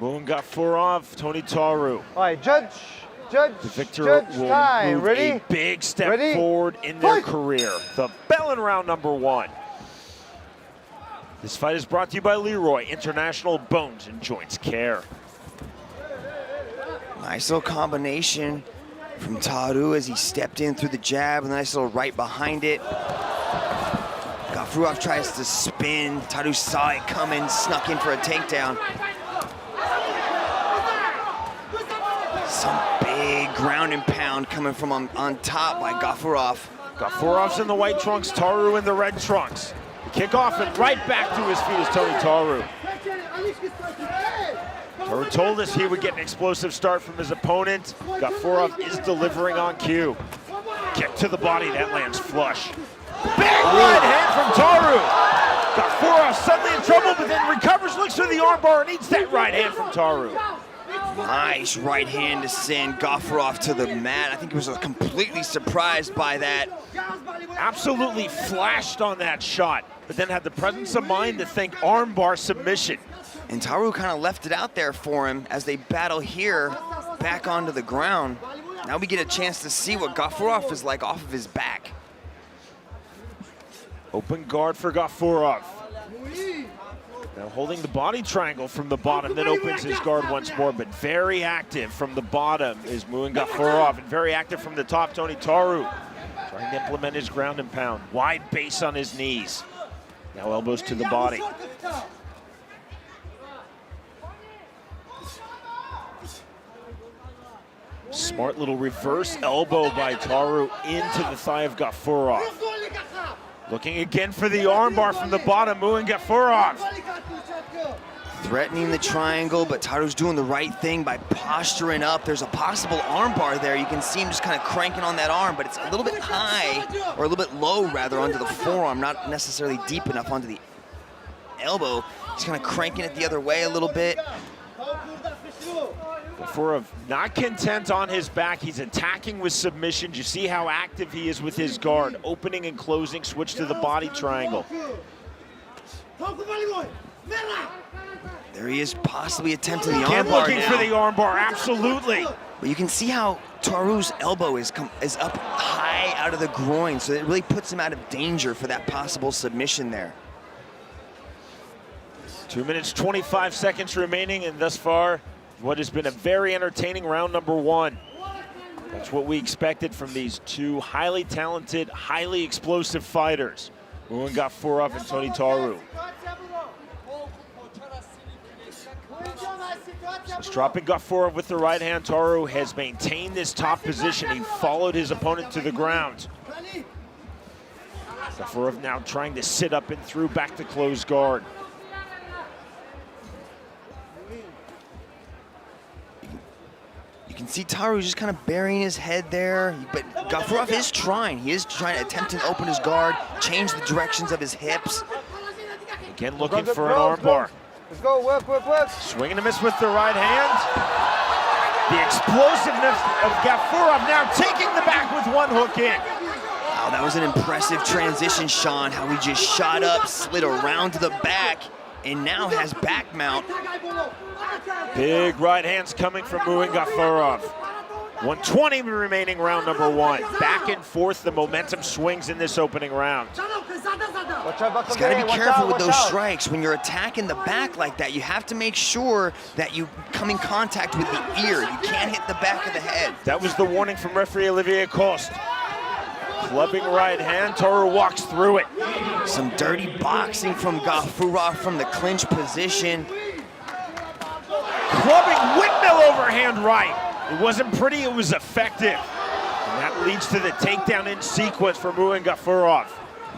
Mouin Гафуров, Tony Taru. All right, judge The victor will time. move Ready? a big step forward in their career. The bell in round number 1. This fight is brought to you by Leroy International Bones and Joints Care. Nice little combination from Taru as he stepped in through the jab, a nice little right behind it. Гафуров tries to spin. Taru saw it coming, snuck in for a takedown. Some big ground and pound coming from on top by Гафуров. Гафуров's in the white trunks, Taru in the red trunks. The kick off and right back to his feet is Tony Taru. Taru told us he would get an explosive start from his opponent. Гафуров is delivering on cue. Kick to the body, that lands flush. Big right hand from Taru. Гафуров suddenly in trouble, but then recovers, looks for the armbar, and eats that right hand from Taru. Nice right hand to send Гафуров to the mat. I think he was completely surprised by that. Absolutely flashed on that shot, but then had the presence of mind to think armbar submission. And Taru kind of left it out there for him as they battle here back onto the ground. Now we get a chance to see what Гафуров is like off of his back. Open guard for Гафуров. Now holding the body triangle from the bottom, then opens his guard once more, but very active from the bottom is Mouin Гафуров, and very active from the top, Tony Taru. Trying to implement his ground and pound. Wide base on his knees. Now elbows to the body. Smart little reverse elbow by Taru into the thigh of Гафуров. Looking again for the armbar from the bottom, Mouin Гафуров. Threatening the triangle, but Taru's doing the right thing by posturing up. There's a possible armbar there. You can see him just kind of cranking on that arm, but it's a little bit high, or a little bit low rather, onto the forearm, not necessarily deep enough onto the elbow. He's kind of cranking it the other way a little bit. Гафуров not content on his back, he's attacking with submissions. You see how active he is with his guard. Opening and closing, switch to the body triangle. There he is, possibly attempting the Again armbar looking now. for the armbar, absolutely. But you can see how Taru's elbow is up high out of the groin, so it really puts him out of danger for that possible submission there. 2 minutes, 25 seconds remaining, and thus far, what has been a very entertaining round number 1. That's what we expected from these two highly talented, highly explosive fighters, Mouin Гафуров and Tony Taru. Since dropping Гафуров with the right hand, Taru has maintained this top position. He followed his opponent to the ground. Гафуров now trying to sit up and through back to close guard. You can see Taru just kind of burying his head there, but Гафуров is trying. He is trying to attempt to open his guard, change the directions of his hips. Again looking for an armbar. Let's go, work. Swing and a miss with the right hand. The explosiveness of Гафуров now taking the back with one hook in. Wow, that was an impressive transition, Sean, how he just shot up, slid around to the back, and now has back mount. Big right hands coming from Mouin Гафуров. 120 remaining round number 1. Back and forth, the momentum swings in this opening round. He's got to be careful with those strikes. When you're attacking the back like that, you have to make sure that you come in contact with the ear. You can't hit the back of the head. That was the warning from referee Olivier Coste. Clubbing right hand, Taru walks through it. Some dirty boxing from Гафуров from the clinch position. Clubbing windmill overhand right. It wasn't pretty, it was effective. And that leads to the takedown in sequence for Mouin Гафуров.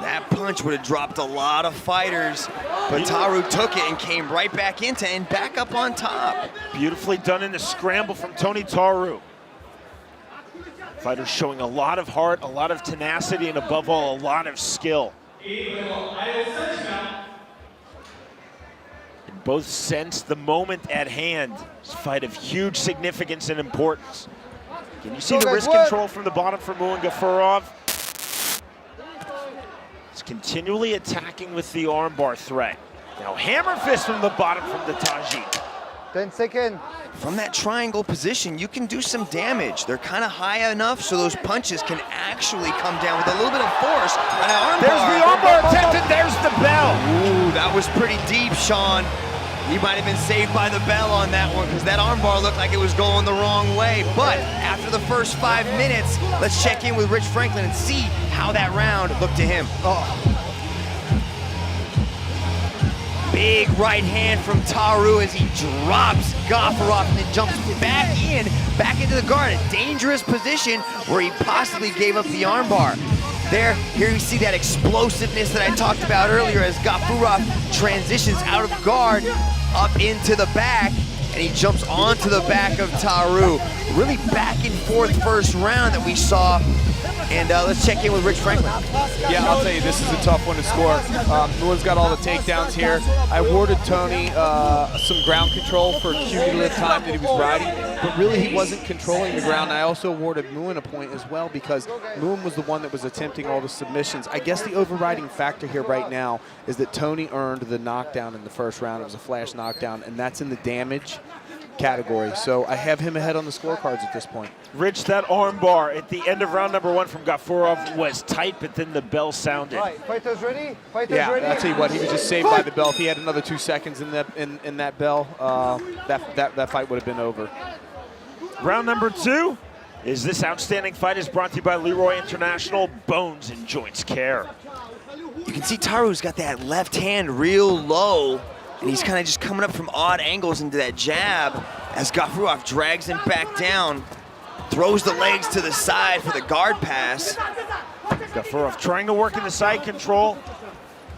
That punch would have dropped a lot of fighters, but Taru took it and came right back into and back up on top. Beautifully done in the scramble from Tony Taru. Fighter showing a lot of heart, a lot of tenacity, and above all, a lot of skill. And both sense the moment at hand. It's a fight of huge significance and importance. Can you see the wrist control from the bottom for Mouin Гафурov? It's continually attacking with the armbar threat. Now hammer fist from the bottom from the Tajik. 10 seconds. From that triangle position, you can do some damage. They're kind of high enough so those punches can actually come down with a little bit of force. On an arm There's the armbar attempt, and there's the bell. Ooh, that was pretty deep, Sean. He might have been saved by the bell on that one because that armbar looked like it was going the wrong way. But after the first 5 minutes, let's check in with Rich Franklin and see how that round looked to him. Big right hand from Taru as he drops Гафуров and then jumps back into the guard. A dangerous position where he possibly gave up the armbar. Here you see that explosiveness that I talked about earlier as Гафуров transitions out of guard up into the back, and he jumps onto the back of Taru. Really back and forth first round that we saw. And let's check in with Rich Franklin. Yeah, I'll tell you, this is a tough one to score. Muin's got all the takedowns here. I awarded Tony some ground control for cumulative time that he was riding, but really he wasn't controlling the ground. I also awarded Muin a point as well because Muin was the one that was attempting all the submissions. I guess the overriding factor here right now is that Tony earned the knockdown in the first round. It was a flash knockdown, and that's in the damage category. So I have him ahead on the scorecards at this point. Rich, that armbar at the end of round number 1 from Гафуров was tight, but then the bell sounded. Right, fighters ready? Fighters ready? I'll tell you what, he was just saved by the bell. If he had another 2 seconds in that bell, that fight would have been over. Round number 2 is this outstanding fight is brought to you by Leroy International Bones and Joints Care. You can see Taru's got that left hand real low, and he's kind of just coming up from odd angles into that jab as Гафуров drags him back down, throws the legs to the side for the guard pass. Гафуров trying to work in the side control.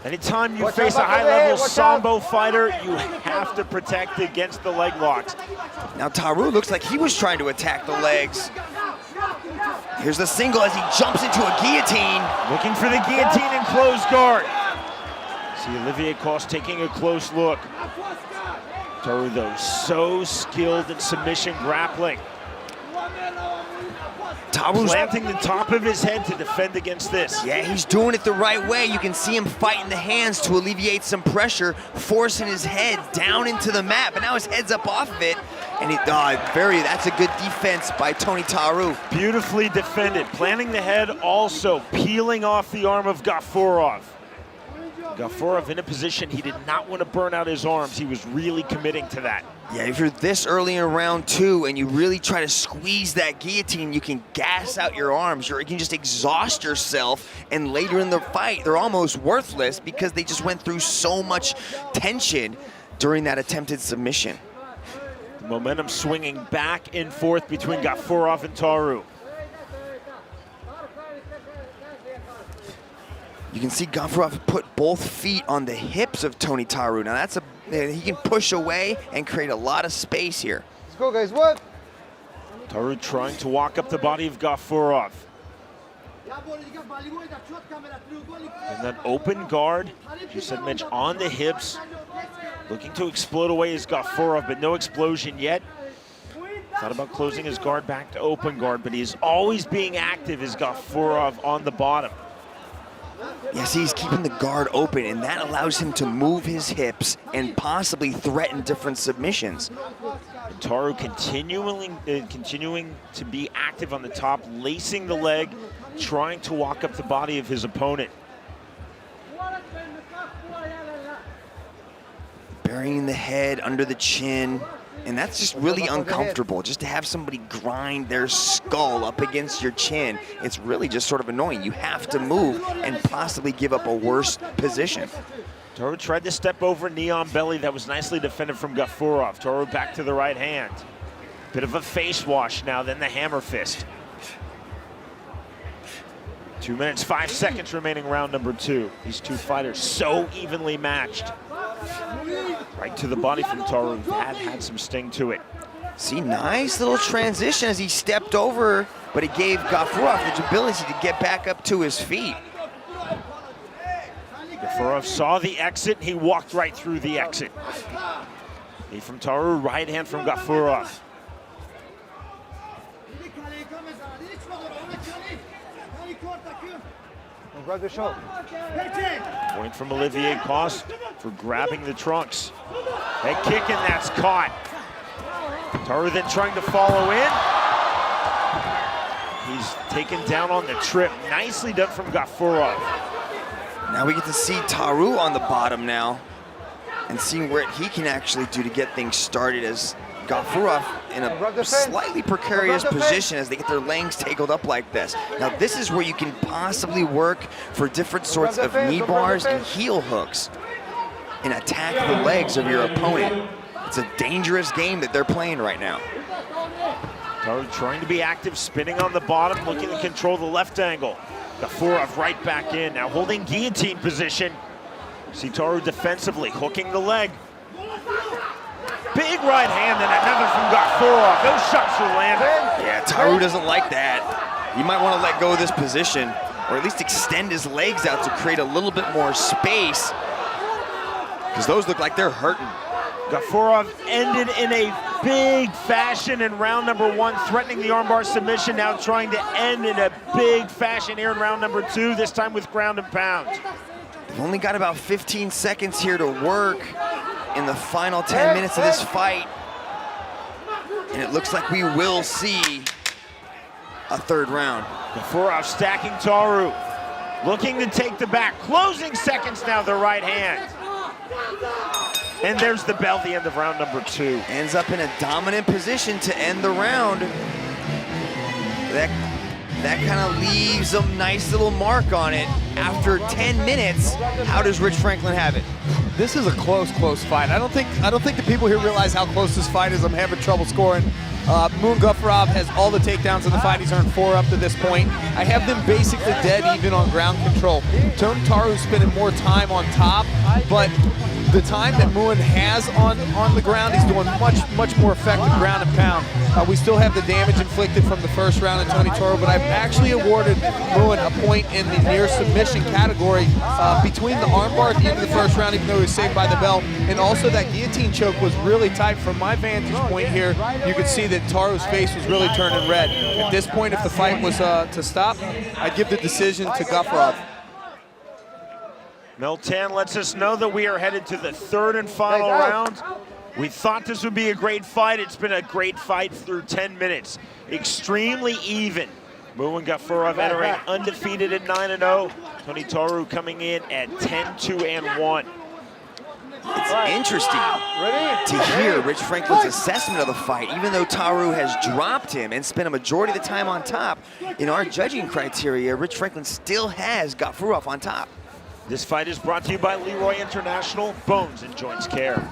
Anytime you face a high-level Sambo fighter, you have to protect against the leg locks. Now Taru looks like he was trying to attack the legs. Here's the single as he jumps into a guillotine. Looking for the guillotine and closed guard. See Olivier Coste taking a close look. Taru, though, so skilled in submission grappling. Taru's planting the top of his head to defend against this. Yeah, he's doing it the right way. You can see him fighting the hands to alleviate some pressure, forcing his head down into the mat, but now his head's up off of it. And that's a good defense by Tony Taru. Beautifully defended, planting the head, also peeling off the arm of Гафуров. Гафуров in a position he did not want to burn out his arms. He was really committing to that. Yeah, if you're this early in round 2 and you really try to squeeze that guillotine, you can gas out your arms. You can just exhaust yourself, and later in the fight, they're almost worthless because they just went through so much tension during that attempted submission. The momentum swinging back and forth between Гафуров and Taru. You can see Гафуров put both feet on the hips of Tony Taru. Now he can push away and create a lot of space here. Let's go, guys. What? Taru trying to walk up the body of Гафуров. And that open guard, you said, Mitch, on the hips, looking to explode away is Гафуров, but no explosion yet. Thought about closing his guard back to open guard, but he's always being active as Гафуров on the bottom. Yes, he's keeping the guard open, and that allows him to move his hips and possibly threaten different submissions. And Taru continuing to be active on the top, lacing the leg, trying to walk up the body of his opponent. Burying the head under the chin. And that's just really uncomfortable, just to have somebody grind their skull up against your chin. It's really just sort of annoying. You have to move and possibly give up a worse position. Taru tried to step over knee on belly. That was nicely defended from Гафуров. Taru back to the right hand. Bit of a face wash now, then the hammer fist. 2 minutes, 5 seconds remaining round number 2. These two fighters so evenly matched. Right to the body from Taru. That had some sting to it. See, nice little transition as he stepped over, but it gave Гафуров the ability to get back up to his feet. Гафуров saw the exit. He walked right through the exit. Knee from Taru, right hand from Гафуров. Grab the show. Point from Olivier Coste for grabbing the trunks. Head kick, and that's caught. Taru then trying to follow in. He's taken down on the trip. Nicely done from Гафуров. Now we get to see Taru on the bottom now and seeing what he can actually do to get things started as Гафуров in a slightly precarious position as they get their legs tangled up like this. Now this is where you can possibly work for different sorts of knee bars and heel hooks and attack the legs of your opponent. It's a dangerous game that they're playing right now. Taru trying to be active, spinning on the bottom, looking to control the left angle. Гафуров right back in, now holding guillotine position. See Taru defensively, hooking the leg. Big right hand and another from Гафуров. Those shots are landing. Yeah, Taru doesn't like that. He might want to let go of this position or at least extend his legs out to create a little bit more space because those look like they're hurting. Гафуров ended in a big fashion in round number 1, threatening the armbar submission, now trying to end in a big fashion here in round number 2, this time with ground and pound. We've only got about 15 seconds here to work in the final 10 minutes of this fight. And it looks like we will see a third round. Гафуров stacking Taru, looking to take the back, closing seconds now, the right hand. And there's the bell, the end of round number 2. Ends up in a dominant position to end the round. That kind of leaves a nice little mark on it. After 10 minutes, how does Rich Franklin have it? This is a close fight. I don't think the people here realize how close this fight is. I'm having trouble scoring. Mouin Гафуров has all the takedowns in the fight. He's earned 4 up to this point. I have them basically dead even on ground control. Tony Taru's spending more time on top, but the time that Mouin has on the ground, he's doing much more effective ground and pound. We still have the damage inflicted from the first round of Tony Taru, but I've actually awarded Mouin a point in the near submission category between the armbar at the end of the first round, even though he was saved by the bell, and also that guillotine choke was really tight. From my vantage point here, you could see that Taru's face was really turning red. At this point, if the fight was to stop, I'd give the decision to Гафуров. Meltan lets us know that we are headed to the third and final round. We thought this would be a great fight. It's been a great fight through 10 minutes. Extremely even. Mouin Гафуров entering undefeated at 9-0. Tony Taru coming in at 10-2-1. It's interesting to hear Rich Franklin's assessment of the fight. Even though Taru has dropped him and spent a majority of the time on top, in our judging criteria, Rich Franklin still has Гафуров on top. This fight is brought to you by Leroy International, Bones and Joints Care.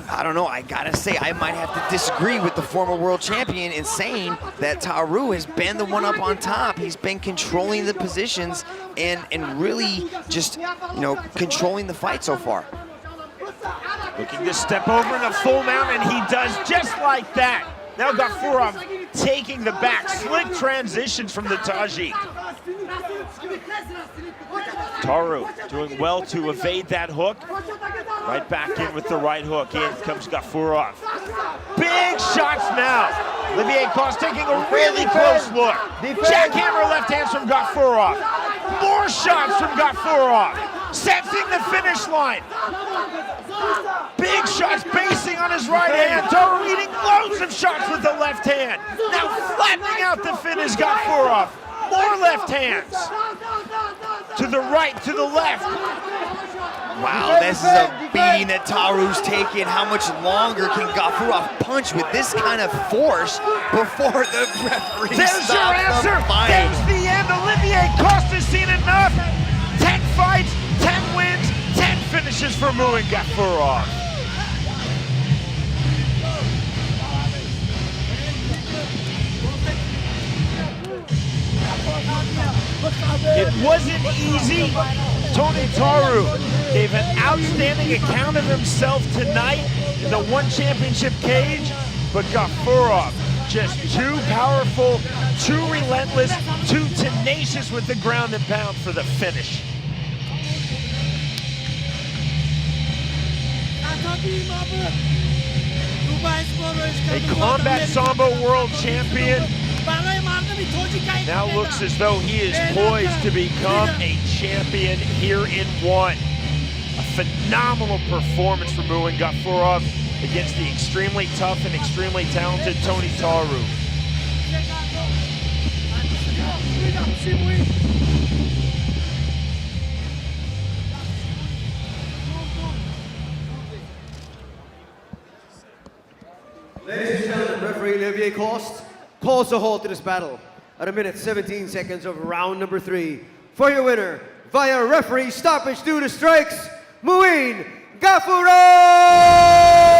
I don't know, I gotta say, I might have to disagree with the former world champion in saying that Taru has been the one up on top. He's been controlling the positions and really just, controlling the fight so far. Looking to step over in a full mount, and he does just like that. Now Гафуров taking the back, slick transitions from the Tajik. Taru doing well to evade that hook. Right back in with the right hook. In comes Гафуров. Big shots now. Olivier Coste taking a really close look. Jackhammer left hands from Гафуров. More shots from Гафуров. Sensing the finish line. Big shots basing on his right hand. Taru eating loads of shots with the left hand. Now flattening out the finish, Гафуров. More left hands. To the right, to the left. Wow, this is a beating that Taru's taken. How much longer can Гафуров punch with this kind of force before the referee There's your stops answer. the fight? There's the end. Olivier Coste has seen enough. 10 fights, 10 wins, 10 finishes for Mouin Гафурov. It wasn't easy. Tony Taru gave an outstanding account of himself tonight in the one championship cage, but Гафуров just too powerful, too relentless, too tenacious with the ground and pound for the finish. A combat sambo world champion now looks as though he is poised to become a champion here in one. A phenomenal performance from Mouin Гафурov. against the extremely tough and extremely talented Tony Taru. Ladies and gentlemen, referee Olivier Coste calls a halt to this battle at 1:17 seconds of round number 3. For your winner, via referee stoppage due to strikes, Mouin Гафуров!